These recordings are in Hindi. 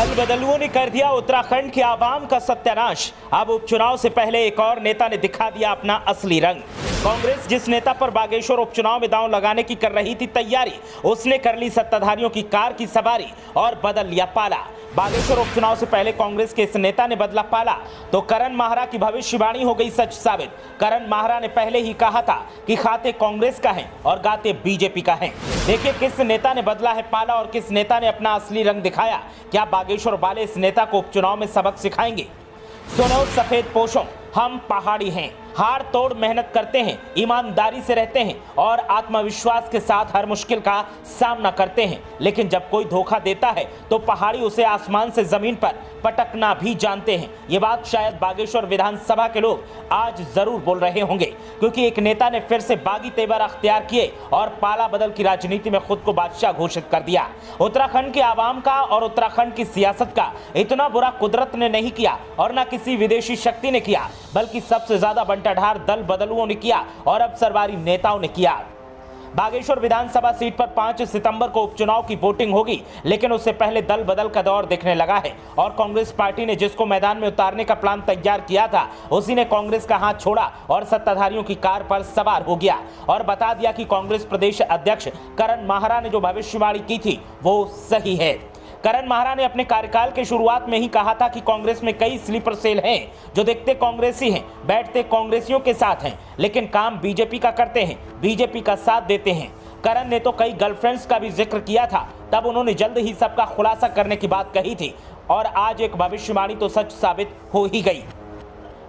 दल बदलुओं ने कर दिया उत्तराखंड के आवाम का सत्यानाश। अब उपचुनाव से पहले एक और नेता ने दिखा दिया अपना असली रंग। कांग्रेस जिस नेता पर बागेश्वर उपचुनाव में दांव लगाने की कर रही थी तैयारी, उसने कर ली सत्ताधारियों की कार की सवारी और बदल लिया पाला। बागेश्वर उपचुनाव से पहले कांग्रेस के इस नेता ने बदला पाला तो करण माहरा की भविष्यवाणी हो गई सच साबित। करण माहरा ने पहले ही कहा था कि खाते कांग्रेस का है और गाते बीजेपी का है। देखिए किस नेता ने बदला है पाला और किस नेता ने अपना असली रंग दिखाया। क्या बागेश्वर वाले इस नेता को उपचुनाव में सबक सिखाएंगे? सुनो सफेद पोशों, हम पहाड़ी हैं, हार तोड़ मेहनत करते हैं, ईमानदारी से रहते हैं और आत्मविश्वास के साथ हर मुश्किल का सामना करते हैं। लेकिन जब कोई धोखा देता है तो पहाड़ी उसे आसमान से जमीन पर पटकना भी जानते हैं। ये बात शायद बागेश्वर विधानसभा के लोग आज जरूर बोल रहे होंगे, क्योंकि एक नेता ने फिर से बागी तेवर अख्तियार किए और पाला बदल की राजनीति में खुद को बादशाह घोषित कर दिया। उत्तराखंड के आवाम का और उत्तराखंड की सियासत का इतना बुरा कुदरत ने नहीं किया और न किसी विदेशी शक्ति ने किया, बल्कि सबसे ज्यादा बंटाढार दल बदलुओं ने किया और अब सरवारी नेताओं ने किया। बागेश्वर विधानसभा सीट पर 5 सितंबर को उपचुनाव की वोटिंग होगी, लेकिन उससे पहले दल बदल का दौर दिखने लगा है और कांग्रेस पार्टी ने जिसको मैदान में उतारने का प्लान तैयार किया था, उसी ने कांग्रेस का हाथ छोड़ा और सत्ताधारियों की कार पर सवार हो गया और बता दिया कि कांग्रेस प्रदेश अध्यक्ष करण माहरा ने जो भविष्यवाणी की थी वो सही है। करण माहरा ने अपने कार्यकाल के शुरुआत में ही कहा था कि कांग्रेस में कई स्लीपर सेल हैं जो दिखते कांग्रेसी हैं, बैठते कांग्रेसियों के साथ हैं, लेकिन काम बीजेपी का करते हैं, बीजेपी का साथ देते हैं। करण ने तो कई गर्लफ्रेंड्स का भी जिक्र किया था, तब उन्होंने जल्द ही सबका खुलासा करने की बात कही थी और आज एक भविष्यवाणी तो सच साबित हो ही गई।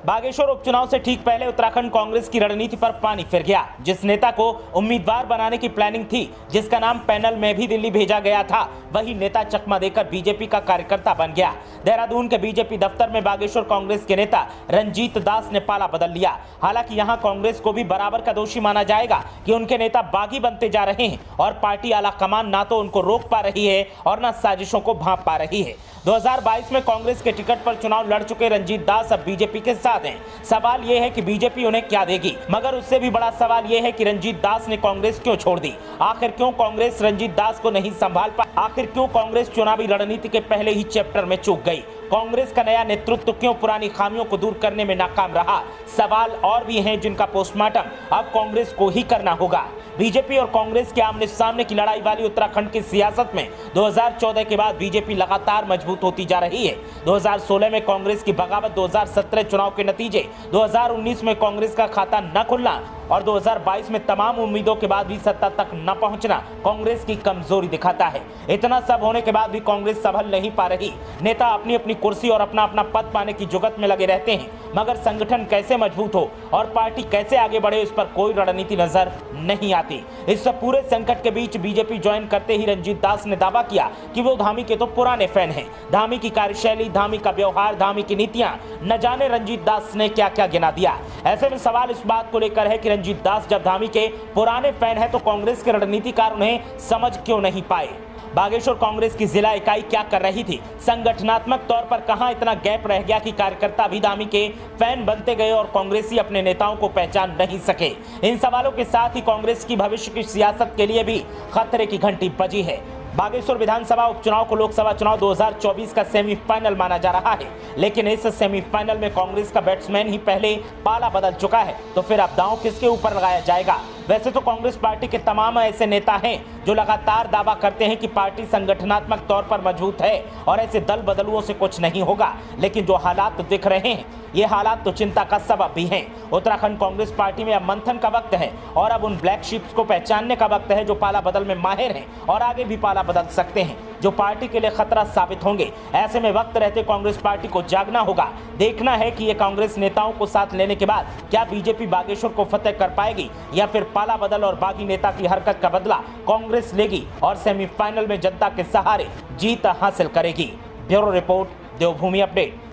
बागेश्वर उपचुनाव से ठीक पहले उत्तराखंड कांग्रेस की रणनीति पर पानी फिर गया। जिस नेता को उम्मीदवार बनाने की प्लानिंग थी, जिसका नाम पैनल में भी दिल्ली भेजा गया था, वही नेता चकमा देकर बीजेपी का कार्यकर्ता बन गया। देहरादून के बीजेपी दफ्तर में बागेश्वर कांग्रेस के नेता रंजीत दास ने पाला बदल लिया। हालांकि यहां कांग्रेस को भी बराबर का दोषी माना जाएगा कि उनके नेता बागी बनते जा रहे हैं और पार्टी आला कमान ना तो उनको रोक पा रही है और न साजिशों को भांप पा रही है। 2022 में कांग्रेस के टिकट पर चुनाव लड़ चुके रंजीत दास अब बीजेपी के साथ हैं। सवाल यह है कि बीजेपी उन्हें क्या देगी, मगर उससे भी बड़ा सवाल यह है कि रंजीत दास ने कांग्रेस क्यों छोड़ दी। आखिर क्यों कांग्रेस रंजीत दास को नहीं संभाल पाई? आखिर क्यों कांग्रेस चुनावी रणनीति के पहले ही चैप्टर में चूक गई? कांग्रेस का नया नेतृत्व क्यों पुरानी खामियों को दूर करने में नाकाम रहा? सवाल और भी हैं जिनका पोस्टमार्टम अब कांग्रेस को ही करना होगा। बीजेपी और कांग्रेस के आमने सामने की लड़ाई वाली उत्तराखंड की सियासत में 2014 के बाद बीजेपी लगातार मजबूत होती जा रही है। 2016 में कांग्रेस की बगावत, 2017 चुनाव के नतीजे, 2019 में कांग्रेस का खाता न खुलना और 2022 में तमाम उम्मीदों के बाद भी सत्ता तक न पहुंचना कांग्रेस की कमजोरी दिखाता है। इतना सब होने के बाद भी कांग्रेस संभल नहीं पा रही। नेता अपनी अपनी कुर्सी और अपना अपना पद पाने की जुगत में लगे रहते हैं, मगर संगठन कैसे मजबूत हो और पार्टी कैसे आगे बढ़े, इस पर कोई रणनीति नजर नहीं आती। इस पूरे संकट के बीच बीजेपी ज्वाइन करते ही रंजीत दास ने दावा किया कि वो धामी के तो पुराने फैन हैं। धामी की कार्यशैली, धामी का व्यवहार, धामी की नीतियां, न जाने रंजीत दास ने क्या क्या गिना दिया। ऐसे में सवाल इस बात को लेकर है कि रंजीत दास जब धामी के पुराने फैन है तो कांग्रेस के रणनीतिकार उन्हें समझ क्यों नहीं पाए? बागेश्वर कांग्रेस की जिला इकाई क्या कर रही थी? संगठनात्मक तौर पर कहां इतना गैप रह गया कि कार्यकर्ता भी धामी के फैन बनते गए और कांग्रेसी अपने नेताओं को पहचान नहीं सके? इन सवालों के साथ ही कांग्रेस की भविष्य की सियासत के लिए भी खतरे की घंटी बजी है। बागेश्वर विधानसभा उपचुनाव को लोकसभा चुनाव 2024 का सेमीफाइनल माना जा रहा है, लेकिन इस सेमीफाइनल में कांग्रेस का बैट्समैन ही पहले पाला बदल चुका है, तो फिर अब दांव किसके ऊपर लगाया जाएगा? वैसे तो कांग्रेस पार्टी के तमाम ऐसे नेता हैं जो लगातार दावा करते हैं कि पार्टी संगठनात्मक तौर पर मजबूत है और ऐसे दल बदलुओं से कुछ नहीं होगा, लेकिन जो हालात दिख रहे हैं, ये हालात तो चिंता का सबब भी हैं। उत्तराखंड कांग्रेस पार्टी में अब मंथन का वक्त है और अब उन ब्लैक शिप्स को पहचानने का वक्त है जो पाला बदल में माहिर हैं और आगे भी पाला बदल सकते हैं, जो पार्टी के लिए खतरा साबित होंगे। ऐसे में वक्त रहते कांग्रेस पार्टी को जागना होगा। देखना है कि ये कांग्रेस नेताओं को साथ लेने के बाद क्या बीजेपी बागेश्वर को फतेह कर पाएगी या फिर पाला बदल और बागी नेता की हरकत का बदला कांग्रेस लेगी और सेमीफाइनल में जनता के सहारे जीत हासिल करेगी। ब्यूरो रिपोर्ट, देवभूमि अपडेट।